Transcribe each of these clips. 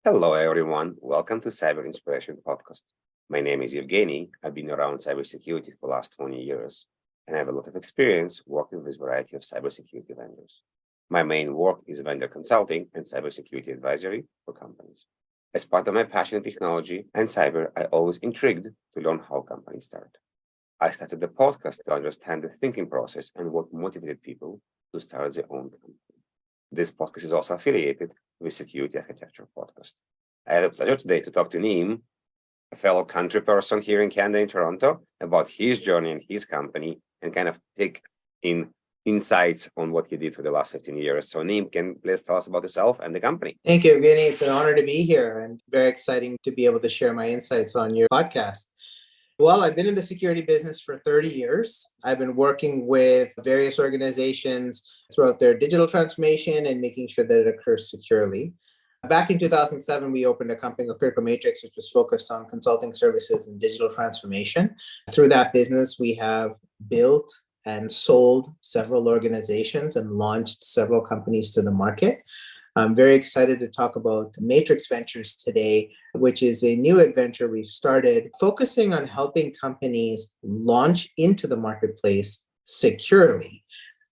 Hello, everyone. Welcome to Cyber Inspiration Podcast. My name is Evgeny. I've been around cybersecurity for the last 20 years, and I have a lot of experience working with a variety of cybersecurity vendors. My main work is vendor consulting and cybersecurity advisory for companies. As part of my passion in technology and cyber, I always intrigued to learn how companies start. I started the podcast to understand the thinking process and what motivated people to start their own company. This podcast is also affiliated with Security Architecture Podcast. I had the pleasure today to talk to Nim, a fellow country person here in Canada, in Toronto, about his journey and his company and kind of take in insights on what he did for the last 15 years. So Nim, can please tell us about yourself and the company? Thank you, Evgeny. It's an honor to be here and very exciting to be able to share my insights on your podcast. Well, I've been in the security business for 30 years. I've been working with various organizations throughout their digital transformation and making sure that it occurs securely. Back in 2007, we opened a company called Critical Matrix, which was focused on consulting services and digital transformation. Through that business, we have built and sold several organizations and launched several companies to the market. I'm very excited to talk about Matrix Ventures today, which is a new adventure we've started focusing on helping companies launch into the marketplace securely.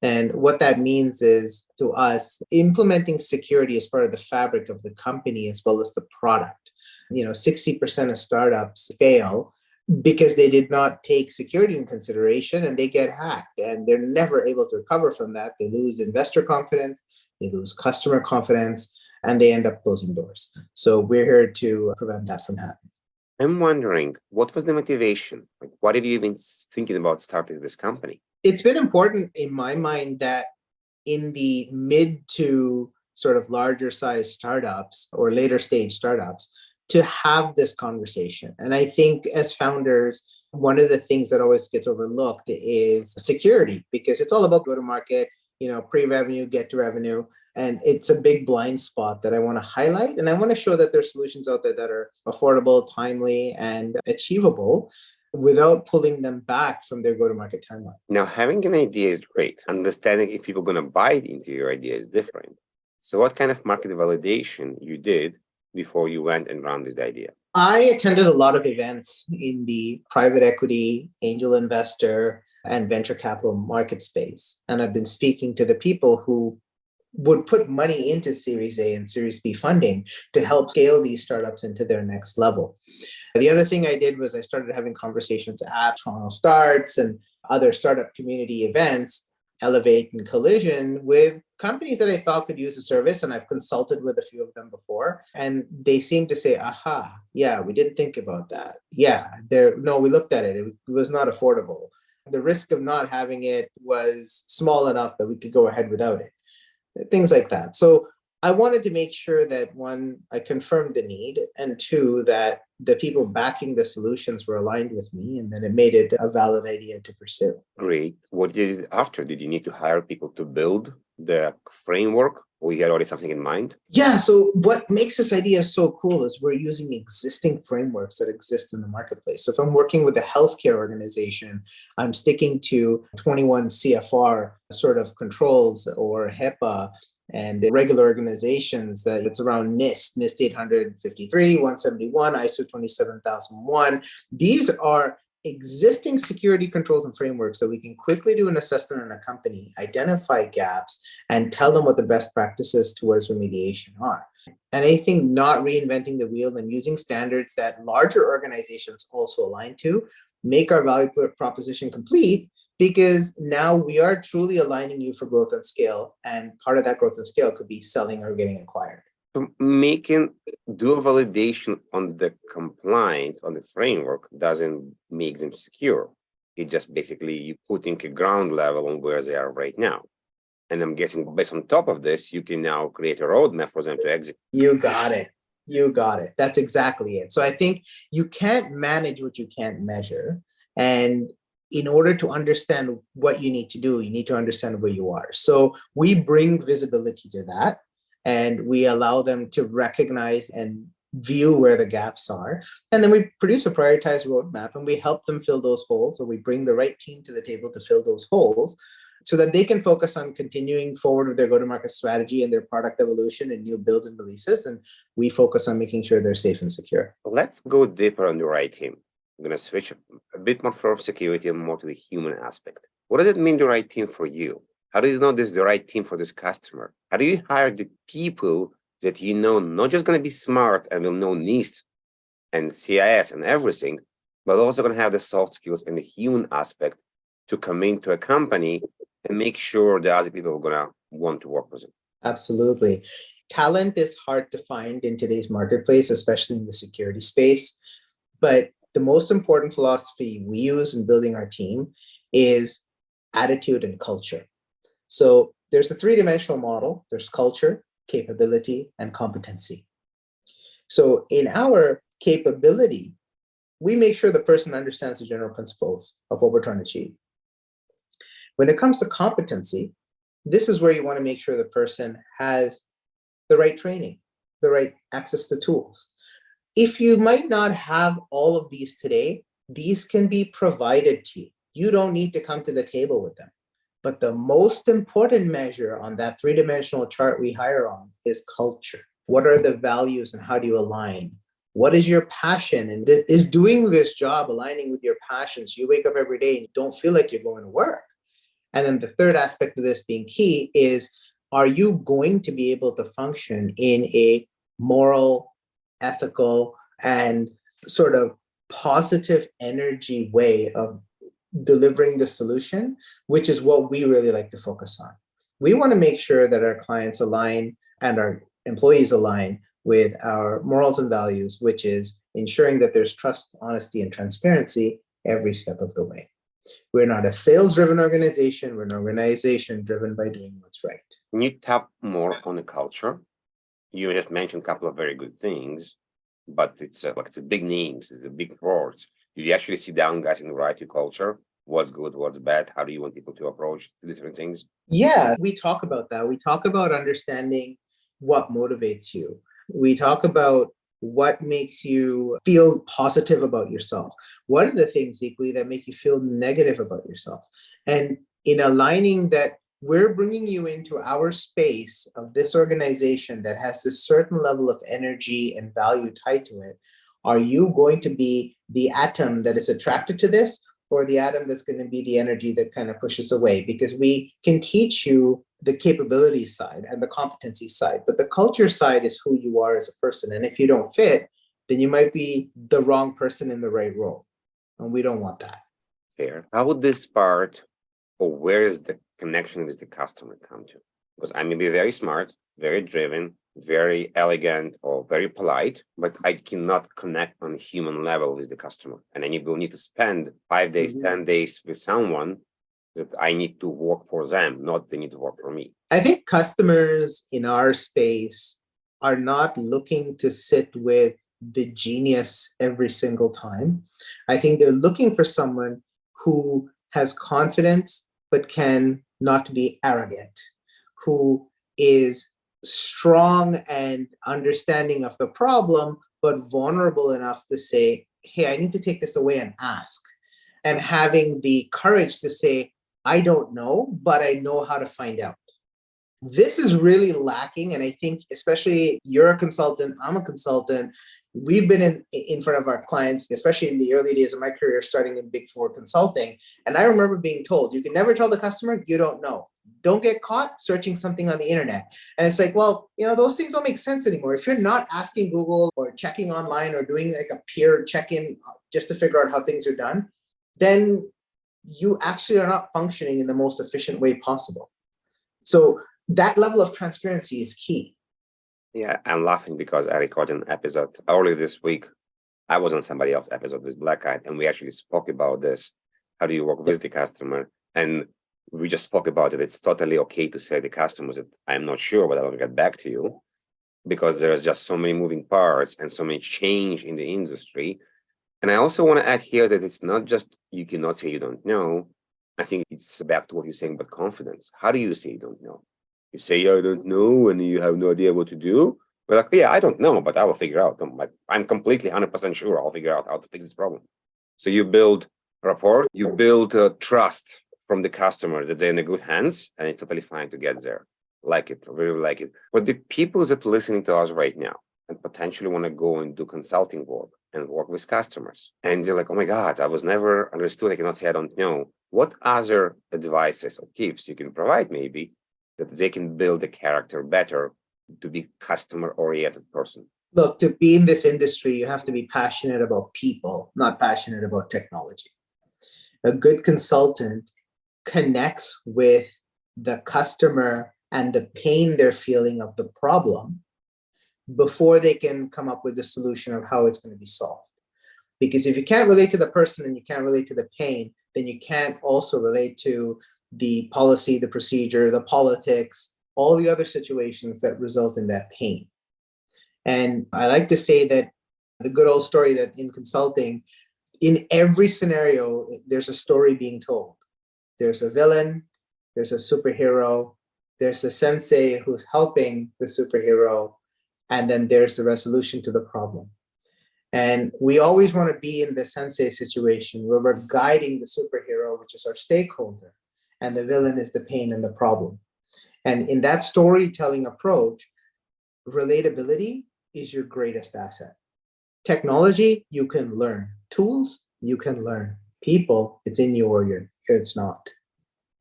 And what that means is, to us, implementing security as part of the fabric of the company as well as the product. 60% of startups fail because they did not take security in consideration and they get hacked and they're never able to recover from that. They lose investor confidence, they lose customer confidence, and they end up closing doors. So we're here to prevent that from happening. I'm wondering, what was the motivation? Why did you even thinking about starting this company? It's been important in my mind that in the mid to sort of larger size startups or later stage startups to have this conversation. And I think as founders, one of the things that always gets overlooked is security, because it's all about go-to-market, pre-revenue, get to revenue. And it's a big blind spot that I want to highlight. And I want to show that there's solutions out there that are affordable, timely, and achievable without pulling them back from their go-to-market timeline. Now, having an idea is great. Understanding if people are going to buy into your idea is different. So what kind of market validation you did before you went and ran this idea? I attended a lot of events in the private equity, angel investor, and venture capital market space. And I've been speaking to the people who would put money into Series A and Series B funding to help scale these startups into their next level. The other thing I did was I started having conversations at Toronto Starts and other startup community events, Elevate and Collision, with companies that I thought could use the service. And I've consulted with a few of them before. And they seem to say, aha, yeah, we didn't think about that. Yeah, we looked at it. It was not affordable. The risk of not having it was small enough that we could go ahead without it. Things like that. So I wanted to make sure that, one, I confirmed the need, and two, that the people backing the solutions were aligned with me, and then it made it a valid idea to pursue. Great. What did you do after? Did you need to hire people to build the framework, or you had already something in mind? Yeah, so what makes this idea so cool is we're using existing frameworks that exist in the marketplace. So if I'm working with a healthcare organization, I'm sticking to 21 CFR sort of controls or HIPAA, and regular organizations that it's around NIST 853, 171, ISO 27001. These are existing security controls and frameworks that we can quickly do an assessment on a company, identify gaps, and tell them what the best practices towards remediation are. And I think not reinventing the wheel and using standards that larger organizations also align to make our value proposition complete, because now we are truly aligning you for growth and scale. And part of that growth and scale could be selling or getting acquired. So do a validation on the compliance on the framework doesn't make them secure. It just basically you putting a ground level on where they are right now. And I'm guessing based on top of this, you can now create a roadmap for them to execute. You got it. That's exactly it. So I think you can't manage what you can't measure. And in order to understand what you need to do, you need to understand where you are. So we bring visibility to that, and we allow them to recognize and view where the gaps are. And then we produce a prioritized roadmap, and we help them fill those holes, or we bring the right team to the table to fill those holes. so that they can focus on continuing forward with their go-to-market strategy and their product evolution and new builds and releases. And we focus on making sure they're safe and secure. Let's go deeper on the right team. I'm going to switch a bit more from security and more to the human aspect. What does it mean, the right team for you? How do you know this is the right team for this customer? How do you hire the people that you know not just going to be smart and will know NIST and CIS and everything, but also going to have the soft skills and the human aspect to come into a company and make sure the other people are going to want to work with them? Absolutely. Talent is hard to find in today's marketplace, especially in the security space. But the most important philosophy we use in building our team is attitude and culture. So there's a three-dimensional model. There's culture, capability, and competency. So in our capability, we make sure the person understands the general principles of what we're trying to achieve. When it comes to competency, this is where you want to make sure the person has the right training, the right access to tools. If you might not have all of these today, these can be provided to you. You don't need to come to the table with them. But the most important measure on that three-dimensional chart we hire on is culture. What are the values and how do you align? What is your passion? And is doing this job aligning with your passion so you wake up every day and don't feel like you're going to work? And then the third aspect of this being key is, are you going to be able to function in a moral, ethical, and sort of positive energy way of delivering the solution, which is what we really like to focus on. We want to make sure that our clients align and our employees align with our morals and values, which is ensuring that there's trust, honesty, and transparency every step of the way. We're not a sales-driven organization. We're an organization driven by doing what's right. Can you tap more on the culture? You just mentioned a couple of very good things, but it's a big names, it's a big words. Do you actually sit down, guys, and write your culture? What's good, what's bad? How do you want people to approach different things? Yeah, we talk about that. We talk about understanding what motivates you. We talk about what makes you feel positive about yourself. What are the things equally that make you feel negative about yourself? And in aligning that, we're bringing you into our space of this organization that has this certain level of energy and value tied to it. Are you going to be the atom that is attracted to this, or the atom that's going to be the energy that kind of pushes away? Because we can teach you the capability side and the competency side, but the culture side is who you are as a person. And if you don't fit, then you might be the wrong person in the right role. And we don't want that. Fair. How would this part, or where is the connection with the customer come to? Because I may be very smart, very driven, very elegant, or very polite, but I cannot connect on a human level with the customer. And I will need to spend 5 days, 10 days with someone that I need to work for them, not they need to work for me. I think customers in our space are not looking to sit with the genius every single time. I think they're looking for someone who has confidence, but can not be arrogant, who is strong and understanding of the problem, but vulnerable enough to say, hey, I need to take this away and ask. And having the courage to say, I don't know, but I know how to find out. This is really lacking. And I think, especially you're a consultant, I'm a consultant. We've been in front of our clients, especially in the early days of my career, starting in Big Four consulting. And I remember being told, you can never tell the customer you don't know. Don't get caught searching something on the internet. And it's like, well, those things don't make sense anymore. If you're not asking Google or checking online or doing like a peer check-in just to figure out how things are done, then you actually are not functioning in the most efficient way possible. So that level of transparency is key. Yeah, I'm laughing because I recorded an episode earlier this week. I was on somebody else's episode with Black Eyed, and we actually spoke about this. How do you work with the customer? And we just spoke about it. It's totally okay to say to the customers that I'm not sure, but I'll get back to you, because there's just so many moving parts and so many change in the industry. And I also want to add here that it's not just you cannot say you don't know. I think it's back to what you're saying about confidence. How do you say you don't know? You say I don't know and you have no idea what to do. We're like, yeah, I don't know, but I will figure out. I'm completely 100% sure I'll figure out how to fix this problem. So you build rapport, you build trust from the customer that they're in the good hands and it's totally fine to get there. Like it, really like it. But the people that are listening to us right now and potentially want to go and do consulting work and work with customers, and they're like, oh my God, I was never understood. I cannot say I don't know. What other advices or tips you can provide maybe that they can build a character better to be customer-oriented person? Look, to be in this industry, you have to be passionate about people, not passionate about technology. A good consultant connects with the customer and the pain they're feeling of the problem before they can come up with a solution of how it's going to be solved. Because if you can't relate to the person and you can't relate to the pain, then you can't also relate to the policy, the procedure, the politics, all the other situations that result in that pain. And I like to say that the good old story that in consulting, in every scenario, there's a story being told. There's a villain, there's a superhero, there's a sensei who's helping the superhero, and then there's the resolution to the problem. And we always want to be in the sensei situation where we're guiding the superhero, which is our stakeholder, and the villain is the pain and the problem. And in that storytelling approach, relatability is your greatest asset. Technology, you can learn. Tools, you can learn. People, it's in you or it's not.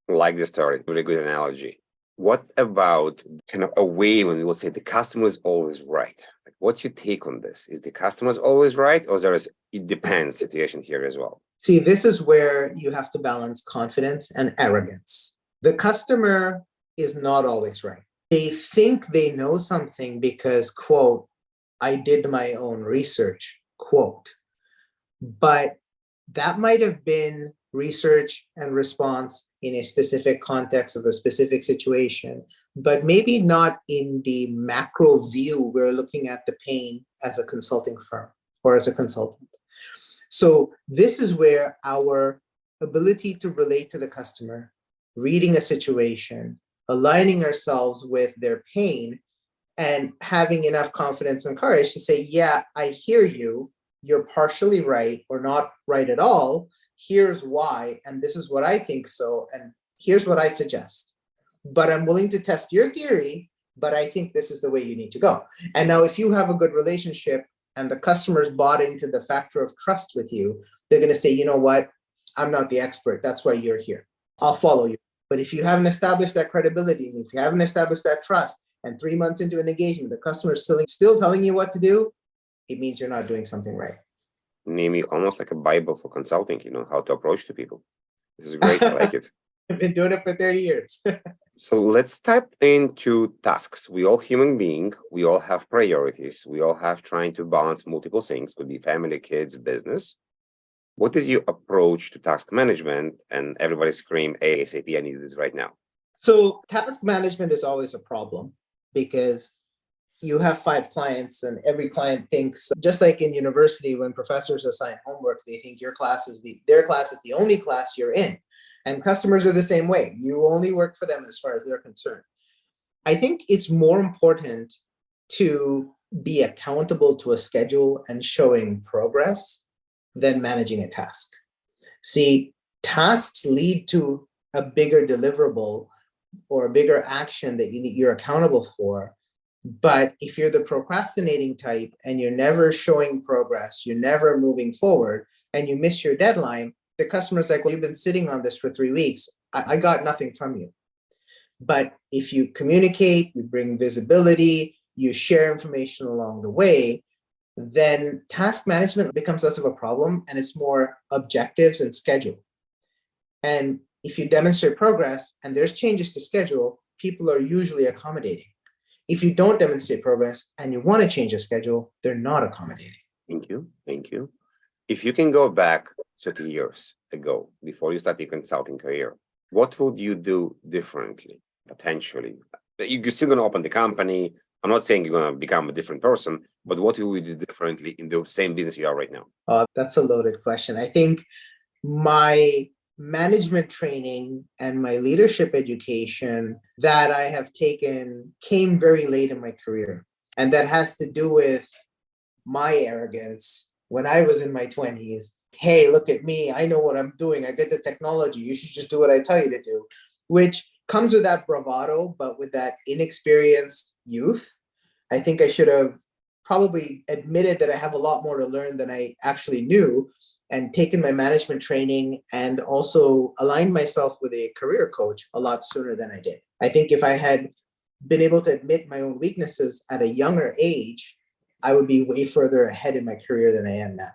Like the story, really good analogy. What about kind of a way when we will say the customer is always right? Like, what's your take on this? Is the customer always right, or there is it depends situation here as well? See, this is where you have to balance confidence and arrogance. The customer is not always right. They think they know something because, quote, I did my own research, quote. But that might have been research and response in a specific context of a specific situation, but maybe not in the macro view. We're looking at the pain as a consulting firm or as a consultant. So this is where our ability to relate to the customer, reading a situation, aligning ourselves with their pain, and having enough confidence and courage to say, yeah, I hear you. You're partially right or not right at all. Here's why, and this is what I think so, and here's what I suggest. But I'm willing to test your theory, but I think this is the way you need to go. And now if you have a good relationship and the customer's bought into the factor of trust with you, they're going to say, you know what, I'm not the expert. That's why you're here. I'll follow you. But if you haven't established that credibility, and if you haven't established that trust, and 3 months into an engagement, the customer is still telling you what to do, it means you're not doing something right. Name almost like a Bible for consulting, how to approach to people. This is great. I like it. I've been doing it for 30 years. So let's type into tasks. We all human being, we all have priorities. We all have trying to balance multiple things, could be family, kids, business. What is your approach to task management? And everybody scream ASAP, I need this right now. So task management is always a problem because you have 5 clients and every client thinks, just like in university, when professors assign homework, they think their class is the only class you're in. And customers are the same way. You only work for them as far as they're concerned. I think it's more important to be accountable to a schedule and showing progress than managing a task. See, tasks lead to a bigger deliverable or a bigger action that you're accountable for. But if you're the procrastinating type and you're never showing progress, you're never moving forward, and you miss your deadline, the customer's like, well, you've been sitting on this for 3 weeks. I got nothing from you. But if you communicate, you bring visibility, you share information along the way, then task management becomes less of a problem and it's more objectives and schedule. And if you demonstrate progress and there's changes to schedule, people are usually accommodating. If you don't demonstrate progress and you want to change a schedule, they're not accommodating. Thank you. Thank you. If you can go back 30 years ago, before you started your consulting career, what would you do differently, potentially? You're still going to open the company. I'm not saying you're going to become a different person, but what would you do differently in the same business you are right now? That's a loaded question. I think my management training and my leadership education that I have taken came very late in my career. And that has to do with my arrogance when I was in my 20s hey, look at me, I know what I'm doing, I get the technology, you should just do what I tell you to do, which comes with that bravado, but with that inexperienced youth. I think I should have probably admitted that I have a lot more to learn than I actually knew, and taken my management training and also aligned myself with a career coach a lot sooner than I did. I think if I had been able to admit my own weaknesses at a younger age, I would be way further ahead in my career than I am now.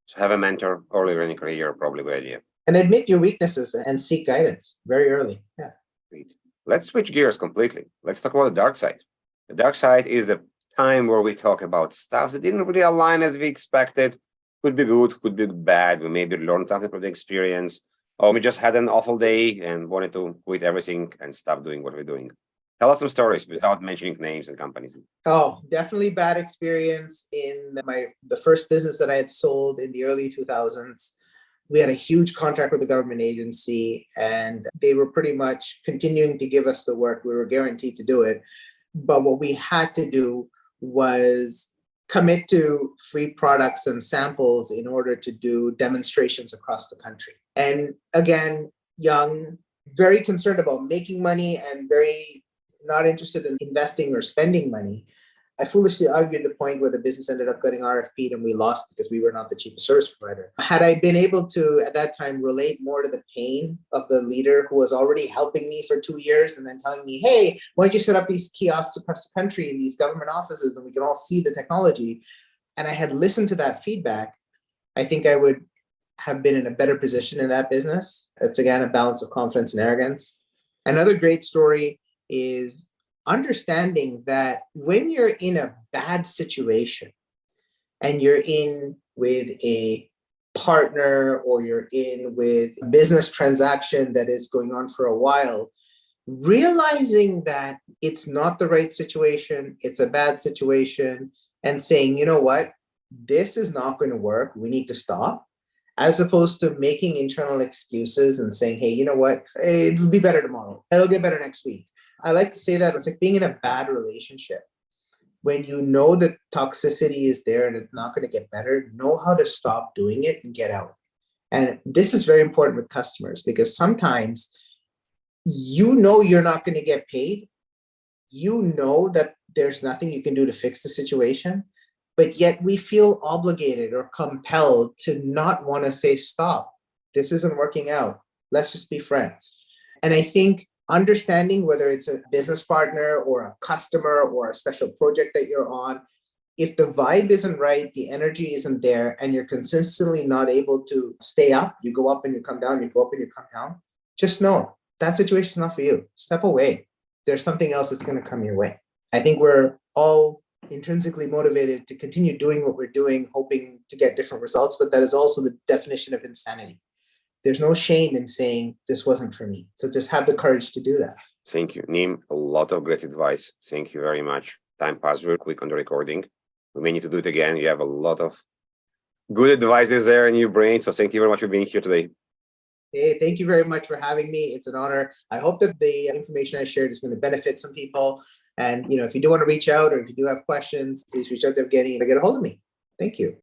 So have a mentor earlier in your career, probably a good idea. And admit your weaknesses and seek guidance very early. Yeah. Great. Let's switch gears completely. Let's talk about the dark side. The dark side is the time where we talk about stuff that didn't really align as we expected. Could be good, could be bad. We maybe learned something from the experience, or we just had an awful day and wanted to quit everything and stop doing what we're doing. Tell us some stories without mentioning names and companies. Oh, definitely bad experience in the first business that I had sold in the early 2000s. We had a huge contract with the government agency, and they were pretty much continuing to give us the work. We were guaranteed to do it. But what we had to do was commit to free products and samples in order to do demonstrations across the country. And again, young, very concerned about making money and very not interested in investing or spending money. I foolishly argued the point where the business ended up getting RFP'd and we lost because we were not the cheapest service provider. Had I been able to, at that time, relate more to the pain of the leader who was already helping me for 2 years and then telling me, hey, why don't you set up these kiosks across the country in these government offices and we can all see the technology? And I had listened to that feedback, I think I would have been in a better position in that business. It's again a balance of confidence and arrogance. Another great story is understanding that when you're in a bad situation and you're in with a partner or you're in with a business transaction that is going on for a while, realizing that it's not the right situation, it's a bad situation, and saying, you know what, this is not going to work, we need to stop, as opposed to making internal excuses and saying, hey, you know what, it will be better tomorrow, it'll get better next week. I like to say that it's like being in a bad relationship. When you know that toxicity is there and it's not going to get better, know how to stop doing it and get out. And this is very important with customers because sometimes you know you're not going to get paid. You know that there's nothing you can do to fix the situation, but yet we feel obligated or compelled to not want to say, stop, this isn't working out. Let's just be friends. And I think understanding whether it's a business partner or a customer or a special project that you're on, if the vibe isn't right, the energy isn't there, and you're consistently not able to stay up, you go up and you come down, you go up and you come down, just know that situation is not for you. Step away. There's something else that's going to come your way. I think we're all intrinsically motivated to continue doing what we're doing, hoping to get different results, but that is also the definition of insanity. There's no shame in saying this wasn't for me. So just have the courage to do that. Thank you, Nim. A lot of great advice. Thank you very much. Time passed real quick on the recording. We may need to do it again. You have a lot of good advices there in your brain. So thank you very much for being here today. Hey, thank you very much for having me. It's an honor. I hope that the information I shared is going to benefit some people. And if you do want to reach out or if you do have questions, please reach out to Evgeny and get a hold of me. Thank you.